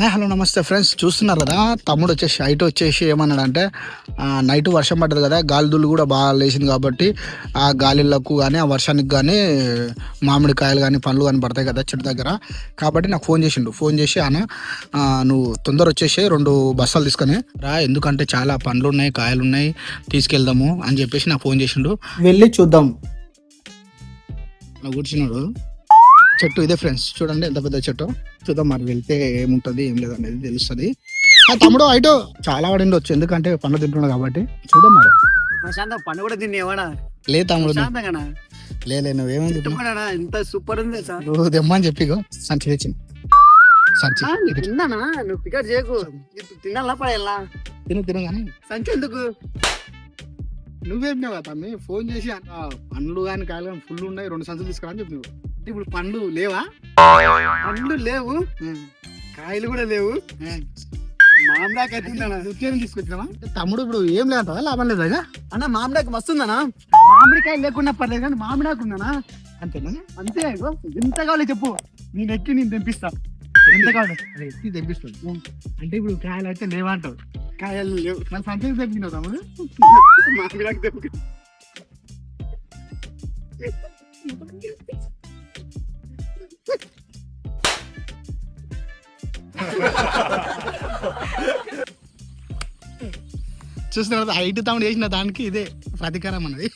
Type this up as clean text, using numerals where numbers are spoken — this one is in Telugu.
హాయ్ హలో నమస్తే ఫ్రెండ్స్, చూస్తున్నారు కదా తమ్ముడు వచ్చేసి హైట్ వచ్చేసి ఏమన్నాడంటే నైట్ వర్షం పడ్డది కదా, గాలిదులు కూడా బాగా లేచింది కాబట్టి ఆ గాలిళ్ళకు కానీ ఆ వర్షానికి కానీ మామిడికాయలు కానీ పండ్లు కానీ పడతాయి కదా చెట్టు దగ్గర. కాబట్టి నాకు ఫోన్ చేసి అన్న నువ్వు తొందర వచ్చేసి 2 బస్తాలు తీసుకొని రా, ఎందుకంటే చాలా పండ్లు ఉన్నాయి కాయలు ఉన్నాయి తీసుకెళ్దాము అని చెప్పేసి నాకు ఫోన్ చేసిండు. వెళ్ళి చూద్దాం. నాకు కూర్చున్నాడు చెట్టు ఇదే ఫ్రెండ్స్, చూడండి ఎంత పెద్ద చెట్టు. చూద్దాం మరి వెళ్తే ఏముంటుంది ఏం లేదు అనేది తెలుస్తుంది. తమ్ముడు హైట్ చాలా పడింది వచ్చు, ఎందుకంటే పండ్లు తింటున్నాడు కాబట్టి. చూద్దాం మరి. పండు కూడా తినేవాడా? లే తమ్ముడు లే నువ్వేమని చెప్పి ఎంత సూపర్ ఉంది సార్. నువ్వు తెమ్మని చెప్పి సంచి తెచ్చింది. సంచి తిన్నానా? నువ్వు పికప్ చేయకు, తినాలా పడేలా? తిను కానీ సంచి ఎందుకు? నువ్వేం తమ్మి ఫోన్ చేసి పండ్లు కానీ కాయలు కానీ ఫుల్ ఉన్నాయి 2 సంచులు తీసుకురా అని చెప్పి. ఇప్పుడు పండ్లు లేవా? పండ్లు లేవు, కాయలు కూడా లేవు. మామిడాకి తీసుకొచ్చినావా తమ్ముడు? ఇప్పుడు ఏం లేదంటావా? లాభం లేదా అన్న? మామిడాకి మస్తుందనా? మామిడికాయ లేకుండా పర్లేదు కానీ మామిడాకు ఉందనా? అంతేనా? అంతే. ఎంత కావాలి చెప్పు, నేను ఎక్కి నేను తెంపిస్తా. ఎంత కావాలి ఎక్కి తెప్పిస్తుంది. అంటే ఇప్పుడు కాయలు అయితే లేవంటావు? కాయలు లేవు, మన సంచి తెప్పినావు తమ్ముడు. మామిడాకి తెంపి చూస్తున్నా హైట్ తమ్ముడు చేసిన దానికి ఇదే ప్రతీకారం అన్నది.